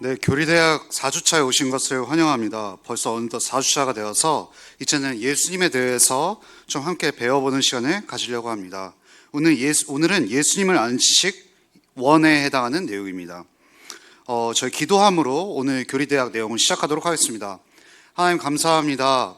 네, 교리대학 4주차에 오신 것을 환영합니다. 벌써 어느덧 4주차가 되어서 이제는 예수님에 대해서 좀 함께 배워보는 시간을 가지려고 합니다. 오늘은 예수님을 아는 지식 1에 해당하는 내용입니다. 저희 기도함으로 오늘 교리대학 내용을 시작하도록 하겠습니다. 하나님 감사합니다.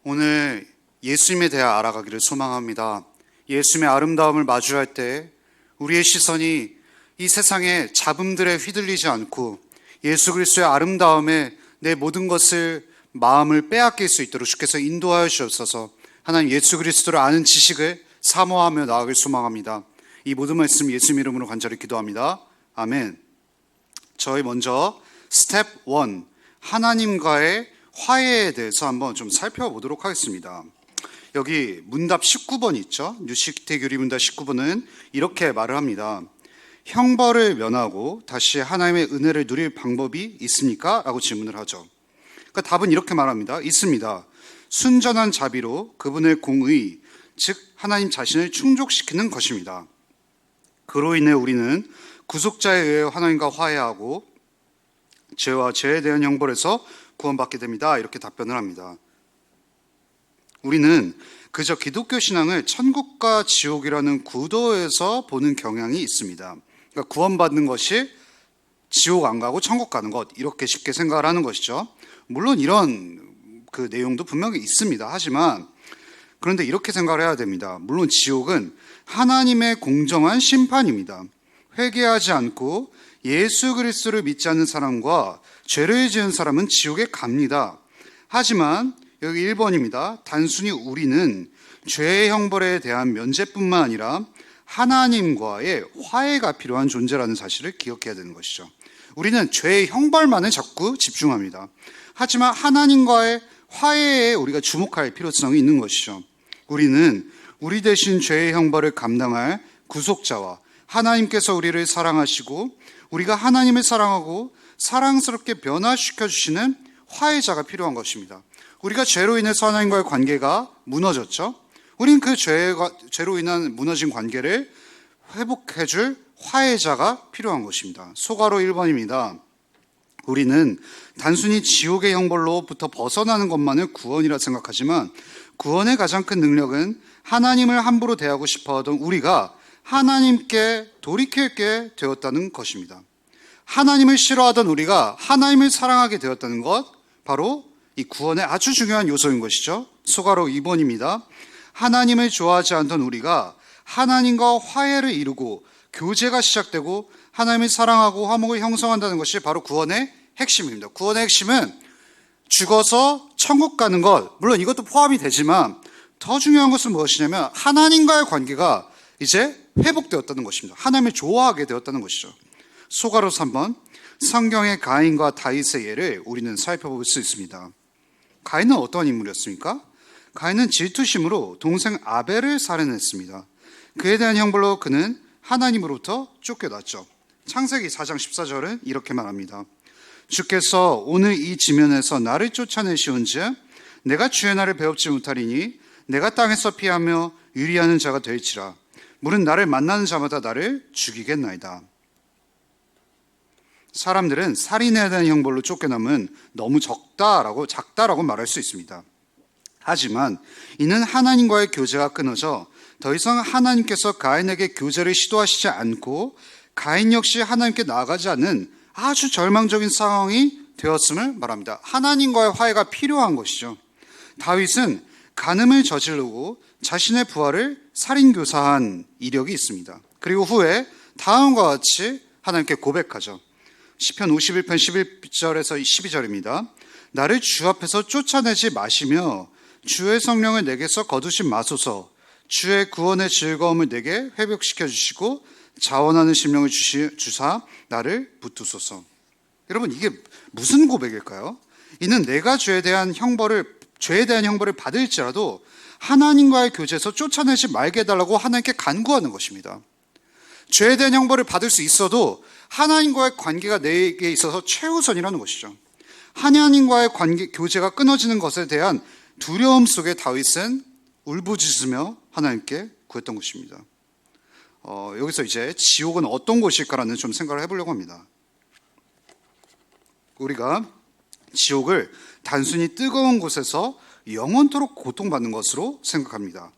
오늘 예수님에 대해 알아가기를 소망합니다. 예수님의 아름다움을 마주할 때 우리의 시선이 이 세상의 잡음들에 휘둘리지 않고 예수 그리스도의 아름다움에 내 모든 것을 마음을 빼앗길 수 있도록 주께서 인도하여 주옵소서. 하나님 예수 그리스도를 아는 지식을 사모하며 나아가길 소망합니다. 이 모든 말씀 예수님 이름으로 간절히 기도합니다. 아멘. 저희 먼저 스텝 1 하나님과의 화해에 대해서 한번 좀 살펴보도록 하겠습니다. 여기 문답 19번 있죠? 뉴시대 교리 문답 19번은 이렇게 말을 합니다. 형벌을 면하고 다시 하나님의 은혜를 누릴 방법이 있습니까? 라고 질문을 하죠. 그러니까 답은 이렇게 말합니다. 있습니다. 순전한 자비로 그분의 공의, 즉 하나님 자신을 충족시키는 것입니다. 그로 인해 우리는 구속자에 의해 하나님과 화해하고 죄와 죄에 대한 형벌에서 구원받게 됩니다. 이렇게 답변을 합니다. 우리는 그저 기독교 신앙을 천국과 지옥이라는 구도에서 보는 경향이 있습니다. 그러니까 구원받는 것이 지옥 안 가고 천국 가는 것, 이렇게 쉽게 생각을 하는 것이죠. 물론 이런 그 내용도 분명히 있습니다. 하지만 그런데 이렇게 생각을 해야 됩니다. 물론 지옥은 하나님의 공정한 심판입니다. 회개하지 않고 예수 그리스도를 믿지 않는 사람과 죄를 지은 사람은 지옥에 갑니다. 하지만 여기 1번입니다. 단순히 우리는 죄의 형벌에 대한 면제뿐만 아니라 하나님과의 화해가 필요한 존재라는 사실을 기억해야 되는 것이죠. 우리는 죄의 형벌만을 자꾸 집중합니다. 하지만 하나님과의 화해에 우리가 주목할 필요성이 있는 것이죠. 우리는 우리 대신 죄의 형벌을 감당할 구속자와 하나님께서 우리를 사랑하시고 우리가 하나님을 사랑하고 사랑스럽게 변화시켜 주시는 화해자가 필요한 것입니다. 우리가 죄로 인해서 하나님과의 관계가 무너졌죠. 우린 그 죄로 인한 무너진 관계를 회복해줄 화해자가 필요한 것입니다. 소가로 1번입니다. 우리는 단순히 지옥의 형벌로부터 벗어나는 것만을 구원이라 생각하지만 구원의 가장 큰 능력은 하나님을 함부로 대하고 싶어하던 우리가 하나님께 돌이키게 되었다는 것입니다. 하나님을 싫어하던 우리가 하나님을 사랑하게 되었다는 것, 바로 이 구원의 아주 중요한 요소인 것이죠. 소가로 2번입니다. 하나님을 좋아하지 않던 우리가 하나님과 화해를 이루고 교제가 시작되고 하나님을 사랑하고 화목을 형성한다는 것이 바로 구원의 핵심입니다. 구원의 핵심은 죽어서 천국 가는 것, 물론 이것도 포함이 되지만 더 중요한 것은 무엇이냐면 하나님과의 관계가 이제 회복되었다는 것입니다. 하나님을 좋아하게 되었다는 것이죠. 소가로 3번, 성경의 가인과 다윗의 예를 우리는 살펴볼 수 있습니다. 가인은 어떤 인물이었습니까? 가인은 질투심으로 동생 아벨을 살해했습니다. 그에 대한 형벌로 그는 하나님으로부터 쫓겨났죠. 창세기 4장 14절은 이렇게 말합니다. 주께서 오늘 이 지면에서 나를 쫓아내시온즉 내가 주의 날을 배웁지 못하리니 내가 땅에서 피하며 유리하는 자가 될지라. 물은 나를 만나는 자마다 나를 죽이겠나이다. 사람들은 살인에 대한 형벌로 쫓겨남은 너무 작다라고 말할 수 있습니다. 하지만 이는 하나님과의 교제가 끊어져 더 이상 하나님께서 가인에게 교제를 시도하시지 않고 가인 역시 하나님께 나아가지 않는 아주 절망적인 상황이 되었음을 말합니다. 하나님과의 화해가 필요한 것이죠. 다윗은 간음을 저지르고 자신의 부하를 살인교사한 이력이 있습니다. 그리고 후에 다음과 같이 하나님께 고백하죠. 시편 51편 11절에서 12절입니다. 나를 주 앞에서 쫓아내지 마시며 주의 성령을 내게서 거두지 마소서. 주의 구원의 즐거움을 내게 회복시켜 주시고 자원하는 심령을 주사 나를 붙드소서. 여러분, 이게 무슨 고백일까요? 이는 내가 죄에 대한 형벌을 받을지라도 하나님과의 교제에서 쫓아내지 말게 해달라고 하나님께 간구하는 것입니다. 죄에 대한 형벌을 받을 수 있어도 하나님과의 관계가 내게 있어서 최우선이라는 것이죠. 하나님과의 교제가 끊어지는 것에 대한 두려움 속에 다윗은 울부짖으며 하나님께 구했던 것입니다. 여기서 이제 지옥은 어떤 곳일까라는 좀 생각을 해보려고 합니다. 우리가 지옥을 단순히 뜨거운 곳에서 영원토록 고통받는 것으로 생각합니다.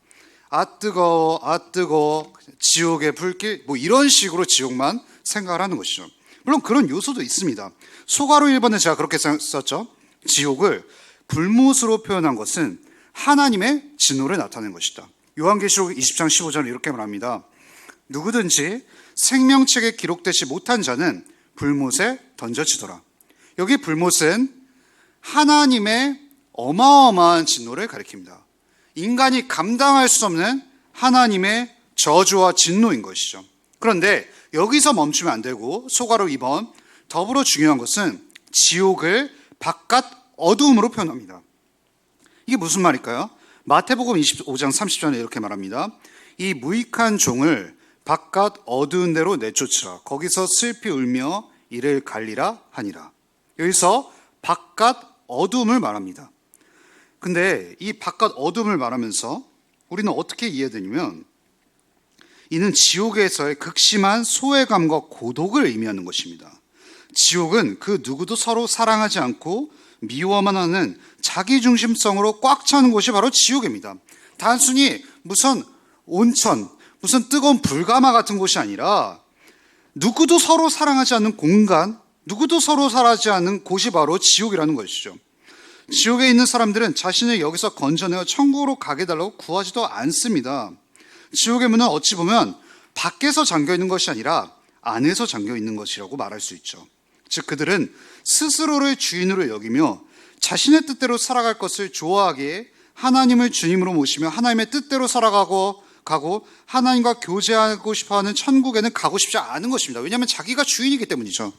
아 뜨거워, 아 뜨거워, 지옥의 불길, 뭐 이런 식으로 지옥만 생각을 하는 것이죠. 물론 그런 요소도 있습니다. 소가로 1번에 제가 그렇게 썼죠. 지옥을 불못으로 표현한 것은 하나님의 진노를 나타낸 것이다. 요한계시록 20장 15절은 이렇게 말합니다. 누구든지 생명책에 기록되지 못한 자는 불못에 던져지더라. 여기 불못은 하나님의 어마어마한 진노를 가리킵니다. 인간이 감당할 수 없는 하나님의 저주와 진노인 것이죠. 그런데 여기서 멈추면 안 되고 소가로 2번 더불어 중요한 것은 지옥을 바깥 어두움으로 표현합니다. 이게 무슨 말일까요? 마태복음 25장 30절에 이렇게 말합니다. 이 무익한 종을 바깥 어두운 데로 내쫓으라. 거기서 슬피 울며 이를 갈리라 하니라. 여기서 바깥 어두움을 말합니다. 근데 이 바깥 어둠을 말하면서 우리는 어떻게 이해되냐면 이는 지옥에서의 극심한 소외감과 고독을 의미하는 것입니다. 지옥은 그 누구도 서로 사랑하지 않고 미워만 하는 자기중심성으로 꽉 차는 곳이 바로 지옥입니다. 단순히 무슨 온천, 무슨 뜨거운 불가마 같은 곳이 아니라 누구도 서로 사랑하지 않는 공간, 누구도 서로 사랑하지 않는 곳이 바로 지옥이라는 것이죠. 지옥에 있는 사람들은 자신을 여기서 건져내어 천국으로 가게 해달라고 구하지도 않습니다. 지옥의 문은 어찌 보면 밖에서 잠겨있는 것이 아니라 안에서 잠겨있는 것이라고 말할 수 있죠. 즉 그들은 스스로를 주인으로 여기며 자신의 뜻대로 살아갈 것을 좋아하기에 하나님을 주님으로 모시며 하나님의 뜻대로 살아가고 하나님과 교제하고 싶어하는 천국에는 가고 싶지 않은 것입니다. 왜냐하면 자기가 주인이기 때문이죠.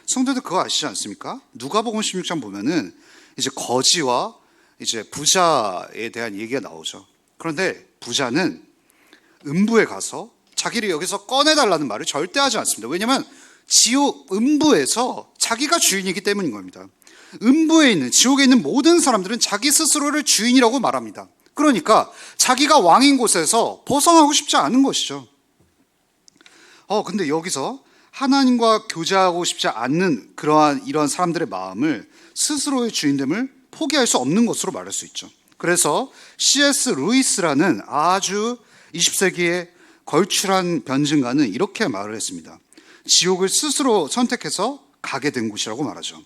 성도들 그거 아시지 않습니까? 누가복음 16장 보면은 이제 거지와 이제 부자에 대한 얘기가 나오죠. 그런데 부자는 음부에 가서 자기를 여기서 꺼내달라는 말을 절대 하지 않습니다. 왜냐하면 음부에서 자기가 주인이기 때문인 겁니다. 음부에 있는, 지옥에 있는 모든 사람들은 자기 스스로를 주인이라고 말합니다. 그러니까 자기가 왕인 곳에서 벗어나고 싶지 않은 것이죠. 근데 여기서 하나님과 교제하고 싶지 않는 이러한 사람들의 마음을 스스로의 주인됨을 포기할 수 없는 것으로 말할 수 있죠. 그래서 C.S. 루이스라는 아주 20세기의 걸출한 변증가는 이렇게 말을 했습니다. 지옥을 스스로 선택해서 가게 된 곳이라고 말하죠.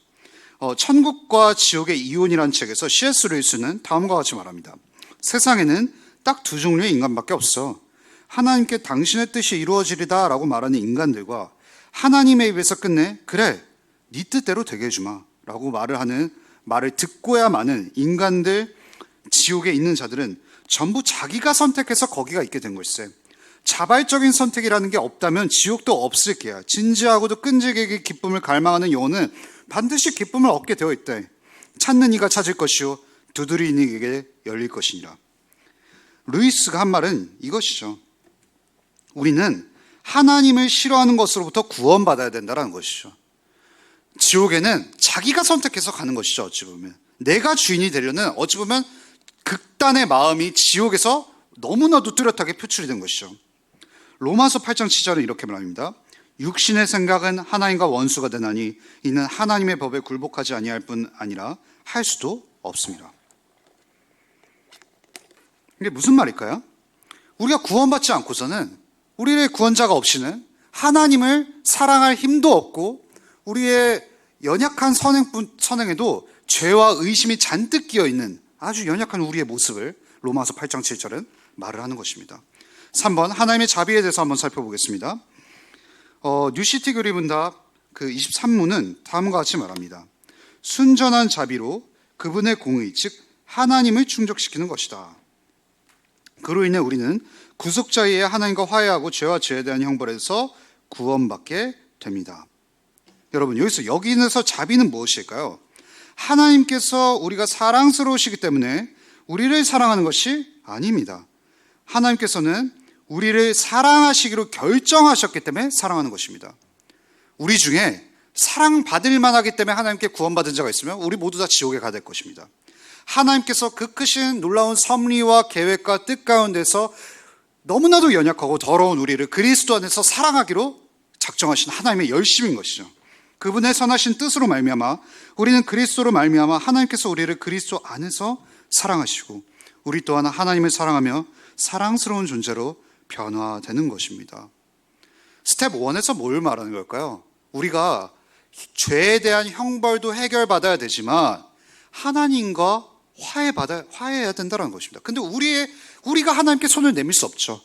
천국과 지옥의 이혼이라는 책에서 C.S. 루이스는 다음과 같이 말합니다. 세상에는 딱 두 종류의 인간밖에 없어. 하나님께 당신의 뜻이 이루어지리다 라고 말하는 인간들과 하나님의 입에서 끝내 그래 네 뜻대로 되게 해주마 라고 말을 듣고야 마는 인간들, 지옥에 있는 자들은 전부 자기가 선택해서 거기가 있게 된 것일세. 자발적인 선택이라는 게 없다면 지옥도 없을 게야. 진지하고도 끈질기게 기쁨을 갈망하는 영혼은 반드시 기쁨을 얻게 되어 있대. 찾는 이가 찾을 것이요 두드리는 이에게 열릴 것이니라. 루이스가 한 말은 이것이죠. 우리는 하나님을 싫어하는 것으로부터 구원받아야 된다는 것이죠. 지옥에는 자기가 선택해서 가는 것이죠. 어찌 보면 내가 주인이 되려는 어찌 보면 극단의 마음이 지옥에서 너무나도 뚜렷하게 표출이 된 것이죠. 로마서 8장 7절은 이렇게 말합니다. 육신의 생각은 하나님과 원수가 되나니 이는 하나님의 법에 굴복하지 아니할 뿐 아니라 할 수도 없습니다. 이게 무슨 말일까요? 우리가 구원받지 않고서는 우리의 구원자가 없이는 하나님을 사랑할 힘도 없고 우리의 연약한 선행에도 죄와 의심이 잔뜩 끼어있는 아주 연약한 우리의 모습을 로마서 8장 7절은 말을 하는 것입니다. 3번 하나님의 자비에 대해서 한번 살펴보겠습니다. 뉴시티 교리문답 그 23문은 다음과 같이 말합니다. 순전한 자비로 그분의 공의 즉 하나님을 충족시키는 것이다. 그로 인해 우리는 구속자이에 하나님과 화해하고 죄와 죄에 대한 형벌에서 구원받게 됩니다. 여러분 여기서 자비는 무엇일까요? 하나님께서 우리가 사랑스러우시기 때문에 우리를 사랑하는 것이 아닙니다. 하나님께서는 우리를 사랑하시기로 결정하셨기 때문에 사랑하는 것입니다. 우리 중에 사랑받을 만하기 때문에 하나님께 구원받은 자가 있으면 우리 모두 다 지옥에 가야 될 것입니다. 하나님께서 그 크신 놀라운 섭리와 계획과 뜻 가운데서 너무나도 연약하고 더러운 우리를 그리스도 안에서 사랑하기로 작정하신 하나님의 열심인 것이죠. 그분의 선하신 뜻으로 말미암아 우리는 그리스도로 말미암아 하나님께서 우리를 그리스도 안에서 사랑하시고 우리 또한 하나님을 사랑하며 사랑스러운 존재로 변화되는 것입니다. 스텝 1에서 뭘 말하는 걸까요? 우리가 죄에 대한 형벌도 해결받아야 되지만 하나님과 화해해야 된다는 것입니다. 근데 우리가 하나님께 손을 내밀 수 없죠.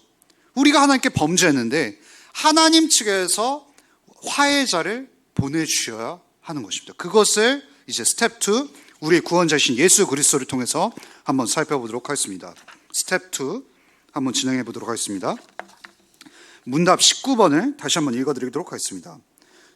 우리가 하나님께 범죄했는데 하나님 측에서 화해자를 보내주셔야 하는 것입니다. 그것을 이제 스텝 2, 우리의 구원자이신 예수 그리스도를 통해서 한번 살펴보도록 하겠습니다. 스텝 2 한번 진행해 보도록 하겠습니다. 문답 19번을 다시 한번 읽어드리도록 하겠습니다.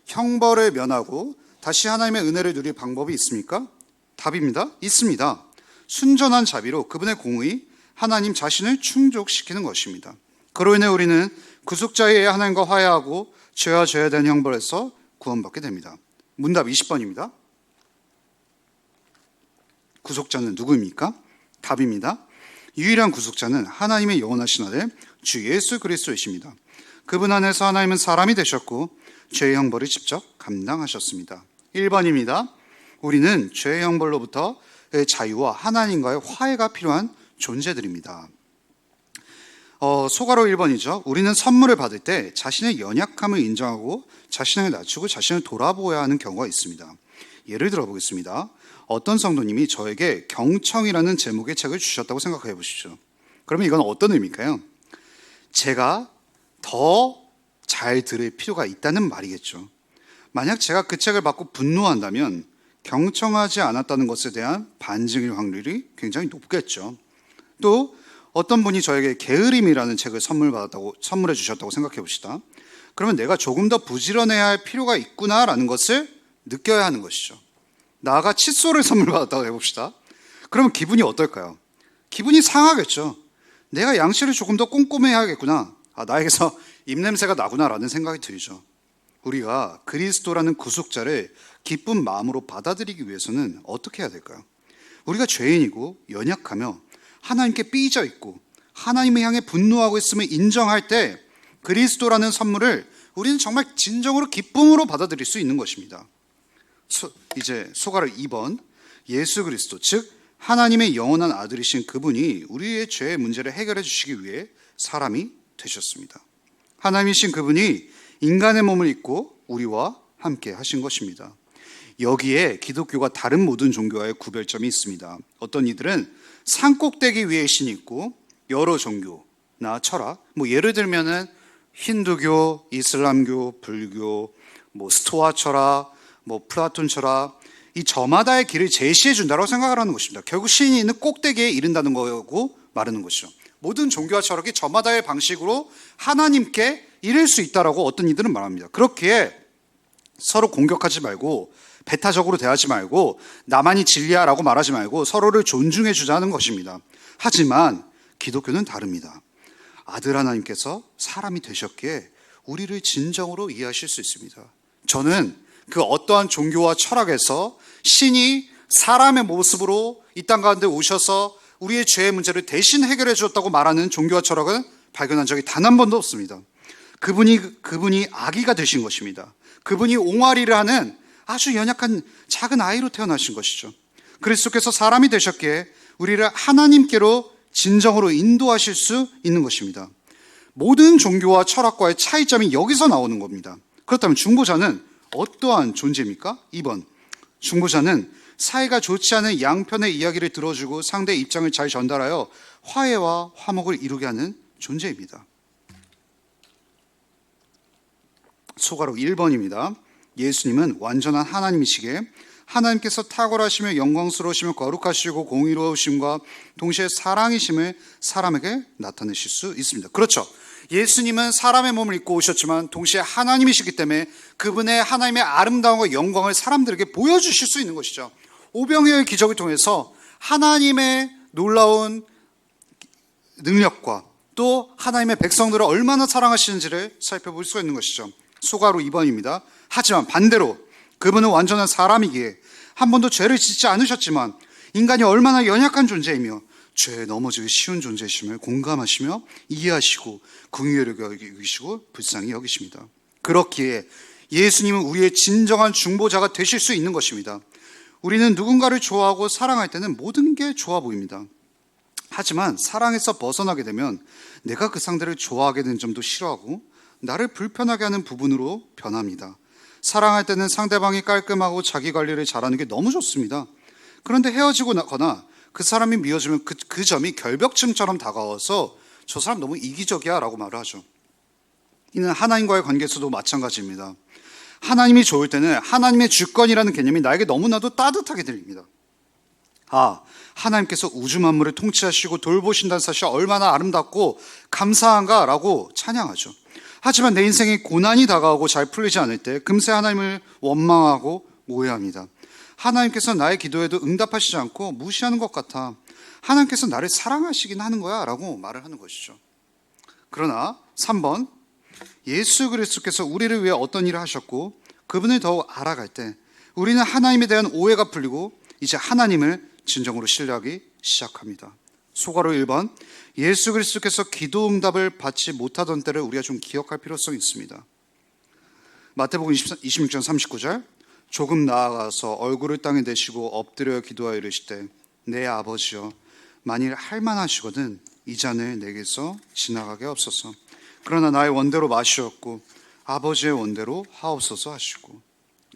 형벌을 면하고 다시 하나님의 은혜를 누릴 방법이 있습니까? 답입니다. 있습니다. 순전한 자비로 그분의 공의, 하나님 자신을 충족시키는 것입니다. 그로 인해 우리는 구속자의 하나님과 화해하고 죄와 죄에 대한 형벌에서 구원받게 됩니다. 문답 20번입니다. 구속자는 누구입니까? 답입니다. 유일한 구속자는 하나님의 영원하신 아들 주 예수 그리스도이십니다. 그분 안에서 하나님은 사람이 되셨고 죄의 형벌을 직접 감당하셨습니다. 1번입니다. 우리는 죄의 형벌로부터 자유와 하나님과의 화해가 필요한 존재들입니다. 소가로 1번이죠. 우리는 선물을 받을 때 자신의 연약함을 인정하고 자신을 낮추고 자신을 돌아보아야 하는 경우가 있습니다. 예를 들어 보겠습니다. 어떤 성도님이 저에게 경청이라는 제목의 책을 주셨다고 생각해 보십시오. 그러면 이건 어떤 의미일까요? 제가 더 잘 들을 필요가 있다는 말이겠죠. 만약 제가 그 책을 받고 분노한다면 경청하지 않았다는 것에 대한 반증일 확률이 굉장히 높겠죠. 또 어떤 분이 저에게 게으름이라는 책을 선물해 주셨다고 생각해 봅시다. 그러면 내가 조금 더 부지런해야 할 필요가 있구나라는 것을 느껴야 하는 것이죠. 나아가 칫솔을 선물 받았다고 해봅시다. 그러면 기분이 어떨까요? 기분이 상하겠죠. 내가 양치를 조금 더 꼼꼼히 해야겠구나. 나에게서 입냄새가 나구나라는 생각이 들죠. 우리가 그리스도라는 구속자를 기쁜 마음으로 받아들이기 위해서는 어떻게 해야 될까요? 우리가 죄인이고 연약하며 하나님께 삐져 있고 하나님을 향해 분노하고 있음을 인정할 때 그리스도라는 선물을 우리는 정말 진정으로 기쁨으로 받아들일 수 있는 것입니다. 이제 소가를 2번, 예수 그리스도, 즉 하나님의 영원한 아들이신 그분이 우리의 죄의 문제를 해결해 주시기 위해 사람이 되셨습니다. 하나님이신 그분이 인간의 몸을 입고 우리와 함께 하신 것입니다. 여기에 기독교가 다른 모든 종교와의 구별점이 있습니다. 어떤 이들은 산꼭대기 위에 신이 있고 여러 종교나 철학, 예를 들면은 힌두교, 이슬람교, 불교, 스토아 철학, 플라톤 철학, 이 저마다의 길을 제시해 준다고 생각을 하는 것입니다. 결국 신이 있는 꼭대기에 이른다는 거고 말하는 것이죠. 모든 종교와 철학이 저마다의 방식으로 하나님께 이를 수 있다라고 어떤 이들은 말합니다. 그렇기에 서로 공격하지 말고 배타적으로 대하지 말고 나만이 진리야라고 말하지 말고 서로를 존중해 주자는 것입니다. 하지만 기독교는 다릅니다. 아들 하나님께서 사람이 되셨기에 우리를 진정으로 이해하실 수 있습니다. 저는 그 어떠한 종교와 철학에서 신이 사람의 모습으로 이 땅 가운데 오셔서 우리의 죄의 문제를 대신 해결해 주었다고 말하는 종교와 철학은 발견한 적이 단 한 번도 없습니다. 그분이 아기가 되신 것입니다. 그분이 옹알이를 하는 아주 연약한 작은 아이로 태어나신 것이죠. 그리스도께서 사람이 되셨기에 우리를 하나님께로 진정으로 인도하실 수 있는 것입니다. 모든 종교와 철학과의 차이점이 여기서 나오는 겁니다. 그렇다면 중보자는 어떠한 존재입니까? 2번, 중보자는 사이가 좋지 않은 양편의 이야기를 들어주고 상대의 입장을 잘 전달하여 화해와 화목을 이루게 하는 존재입니다. 소가로 1번입니다. 예수님은 완전한 하나님이시기에 하나님께서 탁월하시며 영광스러우시며 거룩하시고 공의로우심과 동시에 사랑이심을 사람에게 나타내실 수 있습니다. 그렇죠. 예수님은 사람의 몸을 입고 오셨지만 동시에 하나님이시기 때문에 그분의 하나님의 아름다움과 영광을 사람들에게 보여주실 수 있는 것이죠. 오병이어의 기적을 통해서 하나님의 놀라운 능력과 또 하나님의 백성들을 얼마나 사랑하시는지를 살펴볼 수가 있는 것이죠. 소가로 2번입니다. 하지만 반대로 그분은 완전한 사람이기에 한 번도 죄를 짓지 않으셨지만 인간이 얼마나 연약한 존재이며 죄에 넘어지기 쉬운 존재이심을 공감하시며 이해하시고 긍휼히 여기시고 불쌍히 여기십니다. 그렇기에 예수님은 우리의 진정한 중보자가 되실 수 있는 것입니다. 우리는 누군가를 좋아하고 사랑할 때는 모든 게 좋아 보입니다. 하지만 사랑에서 벗어나게 되면 내가 그 상대를 좋아하게 되는 점도 싫어하고 나를 불편하게 하는 부분으로 변합니다. 사랑할 때는 상대방이 깔끔하고 자기 관리를 잘하는 게 너무 좋습니다. 그런데 헤어지고 나거나 그 사람이 미워지면 그 점이 결벽증처럼 다가와서 저 사람 너무 이기적이야 라고 말을 하죠. 이는 하나님과의 관계에서도 마찬가지입니다. 하나님이 좋을 때는 하나님의 주권이라는 개념이 나에게 너무나도 따뜻하게 들립니다. 하나님께서 우주 만물을 통치하시고 돌보신다는 사실이 얼마나 아름답고 감사한가라고 찬양하죠. 하지만 내 인생에 고난이 다가오고 잘 풀리지 않을 때 금세 하나님을 원망하고 오해합니다. 하나님께서 나의 기도에도 응답하시지 않고 무시하는 것 같아. 하나님께서 나를 사랑하시긴 하는 거야 라고 말을 하는 것이죠. 그러나 3번, 예수 그리스도께서 우리를 위해 어떤 일을 하셨고 그분을 더욱 알아갈 때 우리는 하나님에 대한 오해가 풀리고 이제 하나님을 진정으로 신뢰하기 시작합니다. 소가로 1번, 예수 그리스도께서 기도 응답을 받지 못하던 때를 우리가 좀 기억할 필요성이 있습니다. 마태복음 26장 39절, 조금 나아가서 얼굴을 땅에 대시고 엎드려 기도하여 이르시되 내 아버지여 만일 할만하시거든 이 잔을 내게서 지나가게 없소서. 그러나 나의 원대로 마시었고 아버지의 원대로 하옵소서 하시고,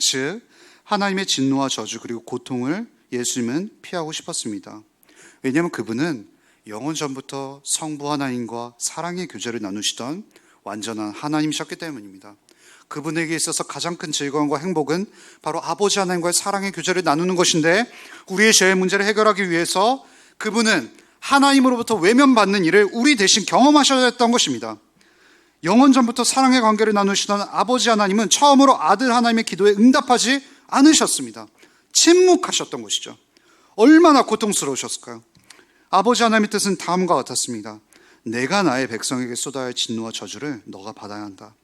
즉 하나님의 진노와 저주 그리고 고통을 예수님은 피하고 싶었습니다. 왜냐하면 그분은 영원 전부터 성부 하나님과 사랑의 교제를 나누시던 완전한 하나님이셨기 때문입니다. 그분에게 있어서 가장 큰 즐거움과 행복은 바로 아버지 하나님과의 사랑의 교제를 나누는 것인데, 우리의 죄의 문제를 해결하기 위해서 그분은 하나님으로부터 외면받는 일을 우리 대신 경험하셔야 했던 것입니다. 영원 전부터 사랑의 관계를 나누시던 아버지 하나님은 처음으로 아들 하나님의 기도에 응답하지 않으셨습니다. 침묵하셨던 것이죠. 얼마나 고통스러우셨을까요? 아버지 하나님의 뜻은 다음과 같았습니다. 내가 나의 백성에게 쏟아야 할 진노와 저주를 너가 받아야 한다.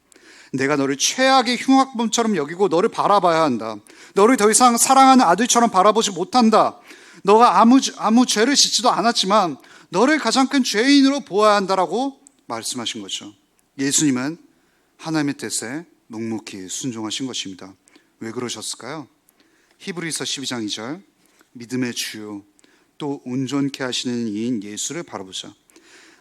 내가 너를 최악의 흉악범처럼 여기고 너를 바라봐야 한다. 너를 더 이상 사랑하는 아들처럼 바라보지 못한다. 너가 아무 죄를 짓지도 않았지만 너를 가장 큰 죄인으로 보아야 한다라고 말씀하신 거죠. 예수님은 하나님의 뜻에 묵묵히 순종하신 것입니다. 왜 그러셨을까요? 히브리서 12장 2절, 믿음의 주요 또 온전케 하시는 이인 예수를 바라보자.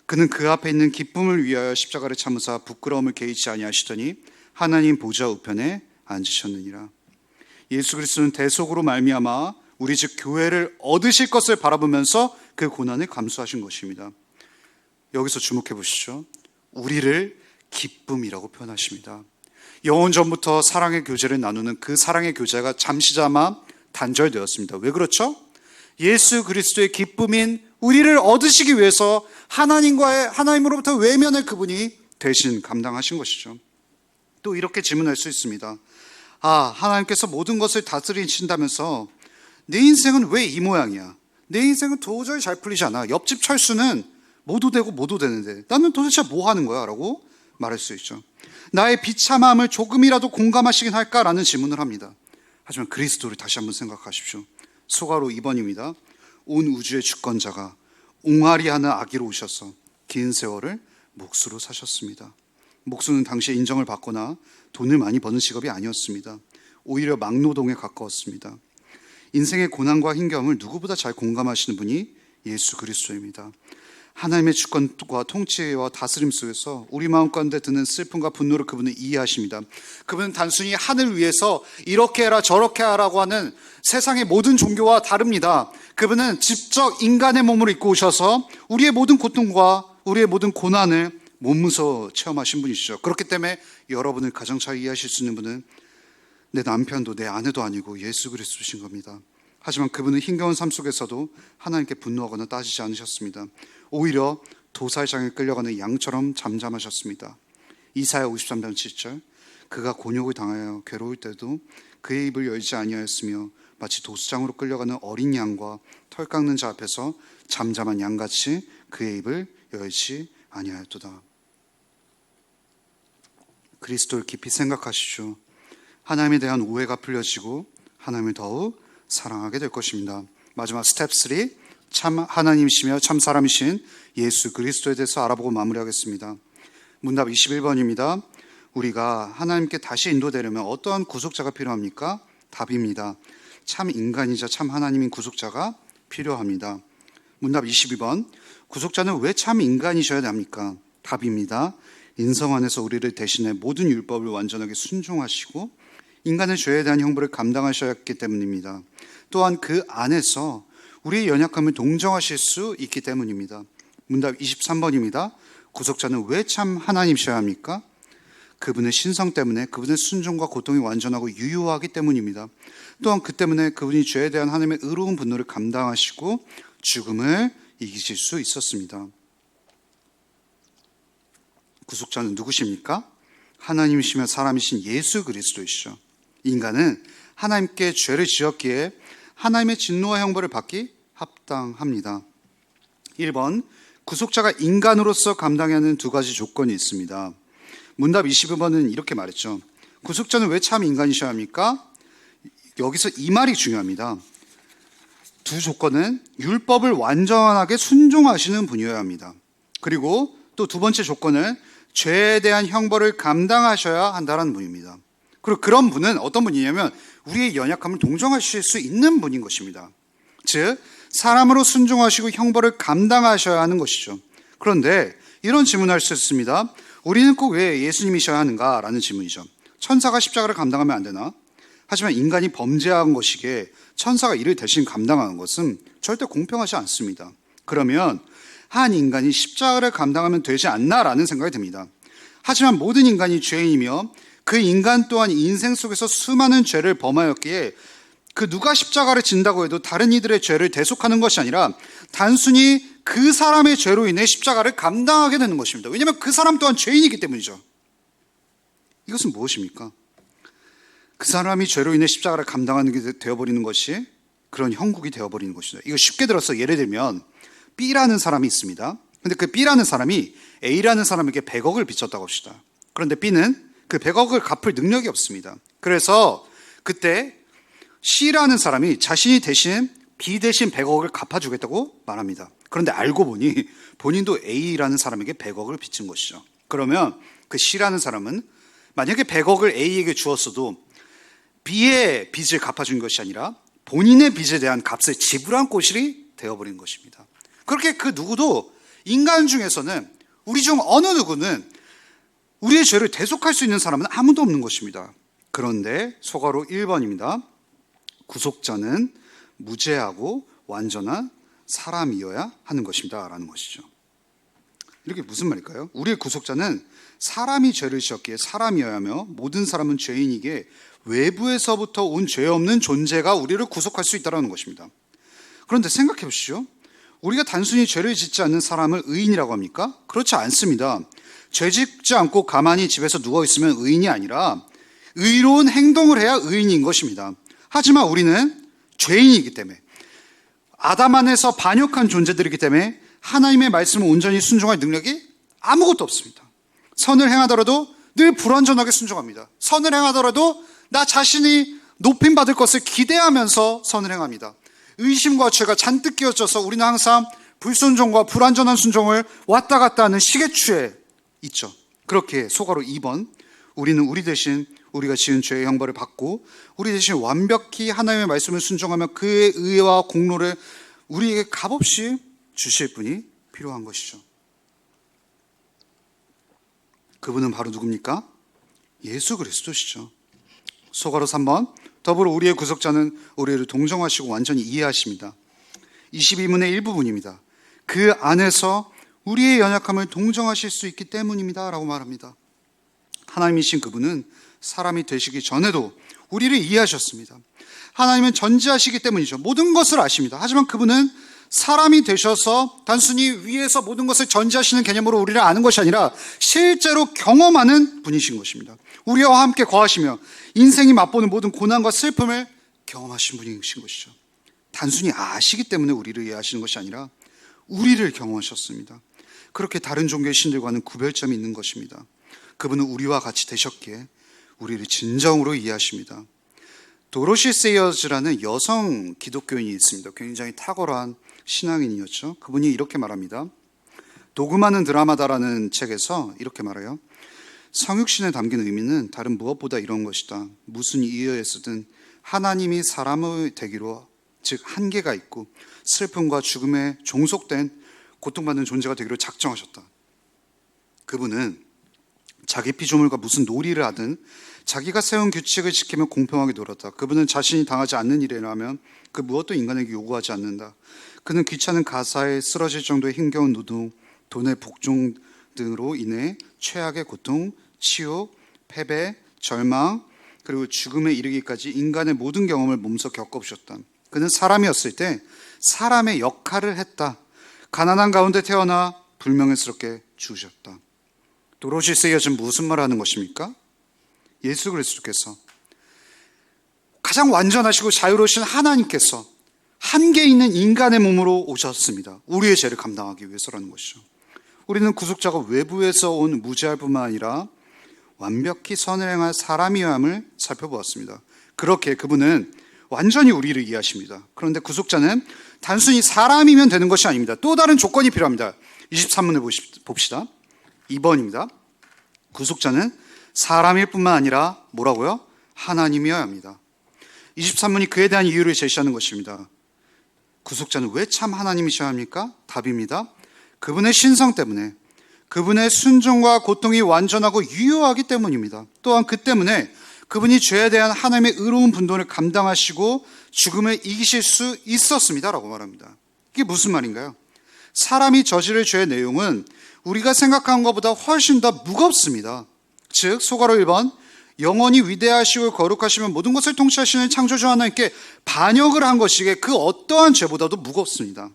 그는 그 앞에 있는 기쁨을 위하여 십자가를 참으사 부끄러움을 개의치 아니하시더니 하나님 보좌 우편에 앉으셨느니라. 예수 그리스도는 대속으로 말미암아 우리 즉 교회를 얻으실 것을 바라보면서 그 고난을 감수하신 것입니다. 여기서 주목해 보시죠. 우리를 기쁨이라고 표현하십니다. 영원 전부터 사랑의 교제를 나누는 그 사랑의 교제가 잠시자마 단절되었습니다. 왜 그렇죠? 예수 그리스도의 기쁨인 우리를 얻으시기 위해서 하나님으로부터 외면을 그분이 대신 감당하신 것이죠. 또 이렇게 질문할 수 있습니다. 하나님께서 모든 것을 다스리신다면서 내 인생은 왜 이 모양이야? 내 인생은 도저히 잘 풀리지 않아. 옆집 철수는 모두 되고 모두 되는데 나는 도대체 뭐 하는 거야? 라고 말할 수 있죠. 나의 비참함을 조금이라도 공감하시긴 할까라는 질문을 합니다. 하지만 그리스도를 다시 한번 생각하십시오. 소가로 2번입니다. 온 우주의 주권자가 옹알이 하는 아기로 오셔서 긴 세월을 목수로 사셨습니다. 목수는 당시에 인정을 받거나 돈을 많이 버는 직업이 아니었습니다. 오히려 막노동에 가까웠습니다. 인생의 고난과 힘겨움을 누구보다 잘 공감하시는 분이 예수 그리스도입니다. 하나님의 주권과 통치와 다스림 속에서 우리 마음 가운데 드는 슬픔과 분노를 그분은 이해하십니다. 그분은 단순히 하늘 위에서 이렇게 해라 저렇게 하라고 하는 세상의 모든 종교와 다릅니다. 그분은 직접 인간의 몸을 입고 오셔서 우리의 모든 고통과 우리의 모든 고난을 몸소 체험하신 분이시죠. 그렇기 때문에 여러분을 가장 잘 이해하실 수 있는 분은 내 남편도 내 아내도 아니고 예수 그리스도신 겁니다. 하지만 그분은 힘겨운 삶 속에서도 하나님께 분노하거나 따지지 않으셨습니다. 오히려 도살장에 끌려가는 양처럼 잠잠하셨습니다. 이사야 53장 7절, 그가 곤욕을 당하여 괴로울 때도 그의 입을 열지 아니하였으며 마치 도수장으로 끌려가는 어린 양과 털 깎는 자 앞에서 잠잠한 양같이 그의 입을 열지 아니하였도다. 그리스도를 깊이 생각하시죠. 하나님에 대한 오해가 풀려지고 하나님을 더욱 사랑하게 될 것입니다. 마지막 스텝 3, 참 하나님이시며 참 사람이신 예수 그리스도에 대해서 알아보고 마무리하겠습니다. 문답 21번입니다. 우리가 하나님께 다시 인도되려면 어떠한 구속자가 필요합니까? 답입니다. 참 인간이자 참 하나님인 구속자가 필요합니다. 문답 22번. 구속자는 왜 참 인간이셔야 합니까? 답입니다. 인성 안에서 우리를 대신해 모든 율법을 완전하게 순종하시고 인간의 죄에 대한 형벌을 감당하셔야 했기 때문입니다. 또한 그 안에서 우리의 연약함을 동정하실 수 있기 때문입니다. 문답 23번입니다. 구속자는 왜 참 하나님이셔야 합니까? 그분의 신성 때문에, 그분의 순종과 고통이 완전하고 유효하기 때문입니다. 또한 그 때문에 그분이 죄에 대한 하나님의 의로운 분노를 감당하시고 죽음을 이기실 수 있었습니다. 구속자는 누구십니까? 하나님이시며 사람이신 예수 그리스도이시죠. 인간은 하나님께 죄를 지었기에 하나님의 진노와 형벌을 받기 합당합니다. 1번, 구속자가 인간으로서 감당해야 하는 두 가지 조건이 있습니다. 문답 22번은 이렇게 말했죠. 구속자는 왜 참 인간이셔야 합니까? 여기서 이 말이 중요합니다. 두 조건은 율법을 완전하게 순종하시는 분이어야 합니다. 그리고 또 두 번째 조건은 죄에 대한 형벌을 감당하셔야 한다는 분입니다. 그리고 그런 분은 어떤 분이냐면 우리의 연약함을 동정하실 수 있는 분인 것입니다. 즉 사람으로 순종하시고 형벌을 감당하셔야 하는 것이죠. 그런데 이런 질문을 할 수 있습니다. 우리는 꼭 왜 예수님이셔야 하는가라는 질문이죠. 천사가 십자가를 감당하면 안 되나? 하지만 인간이 범죄한 것이기에 천사가 이를 대신 감당하는 것은 절대 공평하지 않습니다. 그러면 한 인간이 십자가를 감당하면 되지 않나라는 생각이 듭니다. 하지만 모든 인간이 죄인이며 그 인간 또한 인생 속에서 수많은 죄를 범하였기에 그 누가 십자가를 진다고 해도 다른 이들의 죄를 대속하는 것이 아니라 단순히 그 사람의 죄로 인해 십자가를 감당하게 되는 것입니다. 왜냐하면 그 사람 또한 죄인이기 때문이죠. 이것은 무엇입니까? 그 사람이 죄로 인해 십자가를 감당하는 게 되어버리는 것이 그런 형국이 되어버리는 것이죠. 이거 쉽게 들어서 예를 들면 B라는 사람이 있습니다. 근데 그 B라는 사람이 A라는 사람에게 100억을 빚졌다고 합시다. 그런데 B는 그 100억을 갚을 능력이 없습니다. 그래서 그때 C라는 사람이 자신이 대신 B 대신 100억을 갚아주겠다고 말합니다. 그런데 알고 보니 본인도 A라는 사람에게 100억을 빚진 것이죠. 그러면 그 C라는 사람은 만약에 100억을 A에게 주었어도 B의 빚을 갚아준 것이 아니라 본인의 빚에 대한 값을 지불한 꼴이 되어버린 것입니다. 그렇게 그 누구도 인간 중에서는 우리 중 어느 누구는 우리의 죄를 대속할 수 있는 사람은 아무도 없는 것입니다. 그런데 소가로 1번입니다. 구속자는 무죄하고 완전한 사람이어야 하는 것입니다 라는 것이죠. 이렇게 무슨 말일까요? 우리의 구속자는 사람이 죄를 지었기에 사람이어야 하며 모든 사람은 죄인이기에 외부에서부터 온 죄 없는 존재가 우리를 구속할 수 있다는 것입니다. 그런데 생각해 보시죠. 우리가 단순히 죄를 짓지 않는 사람을 의인이라고 합니까? 그렇지 않습니다. 죄 짓지 않고 가만히 집에서 누워있으면 의인이 아니라 의로운 행동을 해야 의인인 것입니다. 하지만 우리는 죄인이기 때문에 아담 안에서 반역한 존재들이기 때문에 하나님의 말씀을 온전히 순종할 능력이 아무것도 없습니다. 선을 행하더라도 늘 불완전하게 순종합니다. 선을 행하더라도 나 자신이 높임받을 것을 기대하면서 선을 행합니다. 의심과 죄가 잔뜩 끼어져서 우리는 항상 불순종과 불완전한 순종을 왔다 갔다 하는 시계추에 있죠. 그렇게 소가로 2번, 우리는 우리 대신 우리가 지은 죄의 형벌을 받고 우리 대신 완벽히 하나님의 말씀을 순종하며 그의 의와 공로를 우리에게 값없이 주실 분이 필요한 것이죠. 그분은 바로 누굽니까? 예수 그리스도시죠. 소가로 3번, 더불어 우리의 구속자는 우리를 동정하시고 완전히 이해하십니다. 22문의 일부분입니다. 그 안에서 우리의 연약함을 동정하실 수 있기 때문입니다 라고 말합니다. 하나님이신 그분은 사람이 되시기 전에도 우리를 이해하셨습니다. 하나님은 전지하시기 때문이죠. 모든 것을 아십니다. 하지만 그분은 사람이 되셔서 단순히 위에서 모든 것을 전지하시는 개념으로 우리를 아는 것이 아니라 실제로 경험하는 분이신 것입니다. 우리와 함께 거하시며 인생이 맛보는 모든 고난과 슬픔을 경험하신 분이신 것이죠. 단순히 아시기 때문에 우리를 이해하시는 것이 아니라 우리를 경험하셨습니다. 그렇게 다른 종교의 신들과는 구별점이 있는 것입니다. 그분은 우리와 같이 되셨기에 우리를 진정으로 이해하십니다. 도로시 세이어즈라는 여성 기독교인이 있습니다. 굉장히 탁월한 신앙인이었죠. 그분이 이렇게 말합니다. 도그마는 드라마다라는 책에서 이렇게 말해요. 성육신에 담긴 의미는 다른 무엇보다 이런 것이다. 무슨 이유에서든 하나님이 사람의 되기로, 즉 한계가 있고 슬픔과 죽음에 종속된 고통받는 존재가 되기로 작정하셨다. 그분은 자기 피조물과 무슨 놀이를 하든 자기가 세운 규칙을 지키며 공평하게 놀았다. 그분은 자신이 당하지 않는 일이라면 그 무엇도 인간에게 요구하지 않는다. 그는 귀찮은 가사에 쓰러질 정도의 힘겨운 노동, 돈의 복종 등으로 인해 최악의 고통, 치욕, 패배, 절망, 그리고 죽음에 이르기까지 인간의 모든 경험을 몸소 겪어보셨다. 그는 사람이었을 때 사람의 역할을 했다. 가난한 가운데 태어나 불명예스럽게 죽으셨다. 도로시 쓰여진 무슨 말 하는 것입니까? 예수 그리스도께서, 가장 완전하시고 자유로우신 하나님께서 한계 있는 인간의 몸으로 오셨습니다. 우리의 죄를 감당하기 위해서라는 것이죠. 우리는 구속자가 외부에서 온 무지할 뿐만 아니라 완벽히 선을 행할 사람이어야 함을 살펴보았습니다. 그렇게 그분은 완전히 우리를 이해하십니다. 그런데 구속자는 단순히 사람이면 되는 것이 아닙니다. 또 다른 조건이 필요합니다. 23문을 봅시다. 2번입니다. 구속자는 사람일 뿐만 아니라 뭐라고요? 하나님이어야 합니다. 23문이 그에 대한 이유를 제시하는 것입니다. 구속자는 왜 참 하나님이셔야 합니까? 답입니다. 그분의 신성 때문에, 그분의 순종과 고통이 완전하고 유효하기 때문입니다. 또한 그 때문에 그분이 죄에 대한 하나님의 의로운 분노를 감당하시고 죽음을 이기실 수 있었습니다라고 말합니다. 이게 무슨 말인가요? 사람이 저지를 죄의 내용은 우리가 생각한 것보다 훨씬 더 무겁습니다. 즉 소가로 1번, 영원히 위대하시고 거룩하시면 모든 것을 통치하시는 창조주 하나님께 반역을 한 것이기에 그 어떠한 죄보다도 무겁습니다.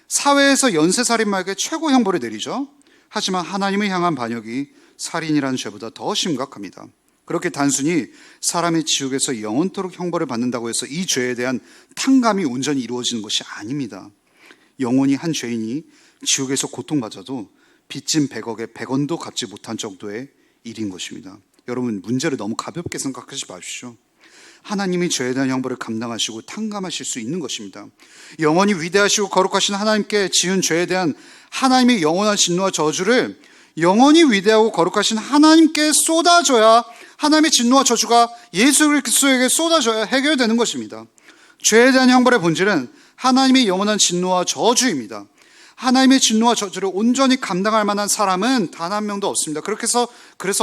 사회에서 연쇄살인마에게 최고 형벌을 내리죠. 하지만 하나님을 향한 반역이 살인이라는 죄보다 더 심각합니다. 그렇게 단순히 사람이 지옥에서 영원토록 형벌을 받는다고 해서 이 죄에 대한 탕감이 온전히 이루어지는 것이 아닙니다. 영원히 한 죄인이 지옥에서 고통받아도 빚진 100억에 100원도 갚지 못한 정도의 일인 것입니다. 여러분, 문제를 너무 가볍게 생각하지 마십시오. 하나님이 죄에 대한 형벌을 감당하시고 탕감하실 수 있는 것입니다. 영원히 위대하시고 거룩하신 하나님께 지은 죄에 대한 하나님의 영원한 진노와 저주를 영원히 위대하고 거룩하신 하나님께 쏟아져야, 하나님의 진노와 저주가 예수 그리스도에게 쏟아져야 해결되는 것입니다. 죄에 대한 형벌의 본질은 하나님의 영원한 진노와 저주입니다. 하나님의 진노와 저주를 온전히 감당할 만한 사람은 단 한 명도 없습니다. 그래서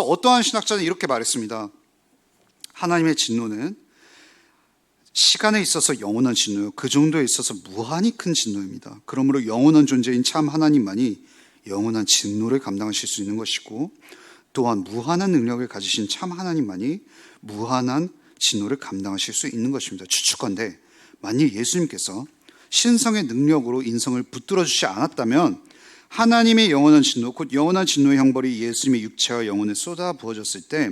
어떠한 신학자는 이렇게 말했습니다. 하나님의 진노는 시간에 있어서 영원한 진노요, 그 정도에 있어서 무한히 큰 진노입니다. 그러므로 영원한 존재인 참 하나님만이 영원한 진노를 감당하실 수 있는 것이고, 또한 무한한 능력을 가지신 참 하나님만이 무한한 진노를 감당하실 수 있는 것입니다. 추측컨대 만일 예수님께서 신성의 능력으로 인성을 붙들어 주지 않았다면 하나님의 영원한 진노, 곧 영원한 진노의 형벌이 예수님의 육체와 영혼에 쏟아 부어졌을 때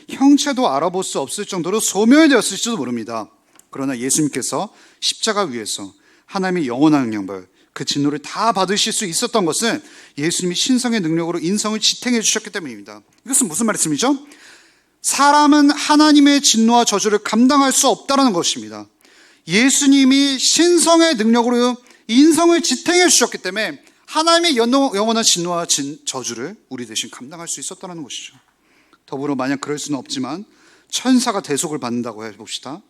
형체도 알아볼 수 없을 정도로 소멸되었을지도 모릅니다. 그러나 예수님께서 십자가 위에서 하나님의 영원한 형벌, 그 진노를 다 받으실 수 있었던 것은 예수님이 신성의 능력으로 인성을 지탱해 주셨기 때문입니다. 이것은 무슨 말씀이죠? 사람은 하나님의 진노와 저주를 감당할 수 없다는 것입니다. 예수님이 신성의 능력으로 인성을 지탱해 주셨기 때문에 하나님의 영원한 진노와 저주를 우리 대신 감당할 수 있었다는 것이죠. 더불어 만약 그럴 수는 없지만 천사가 대속을 받는다고 해봅시다.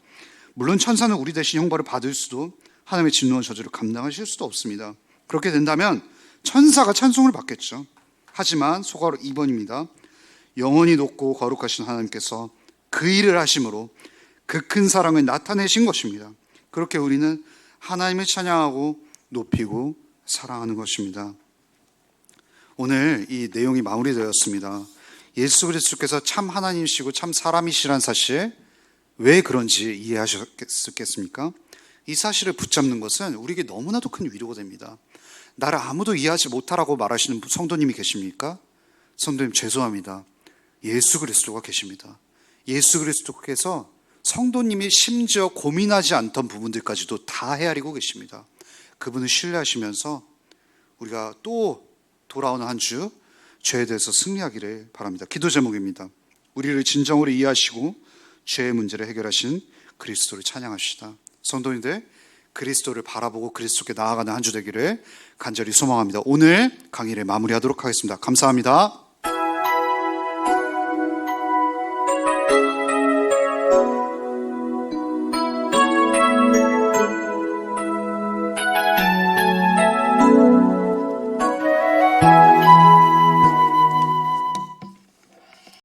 물론 천사는 우리 대신 형벌을 받을 수도, 하나님의 진노와 저주를 감당하실 수도 없습니다. 그렇게 된다면 천사가 찬송을 받겠죠. 하지만 소가로 2번입니다. 영원히 높고 거룩하신 하나님께서 그 일을 하심으로 그 큰 사랑을 나타내신 것입니다. 그렇게 우리는 하나님을 찬양하고 높이고 사랑하는 것입니다. 오늘 이 내용이 마무리되었습니다. 예수 그리스도께서 참 하나님이시고 참 사람이시란 사실, 왜 그런지 이해하셨겠습니까? 이 사실을 붙잡는 것은 우리에게 너무나도 큰 위로가 됩니다. 나를 아무도 이해하지 못하라고 말하시는 성도님이 계십니까? 성도님, 죄송합니다. 예수 그리스도가 계십니다. 예수 그리스도께서 성도님이 심지어 고민하지 않던 부분들까지도 다 헤아리고 계십니다. 그분을 신뢰하시면서 우리가 또 돌아오는 한 주 죄에 대해서 승리하기를 바랍니다. 기도 제목입니다. 우리를 진정으로 이해하시고 죄의 문제를 해결하신 그리스도를 찬양합시다. 성도님들, 그리스도를 바라보고 그리스도께 나아가는 한 주 되기를 간절히 소망합니다. 오늘 강의를 마무리하도록 하겠습니다. 감사합니다.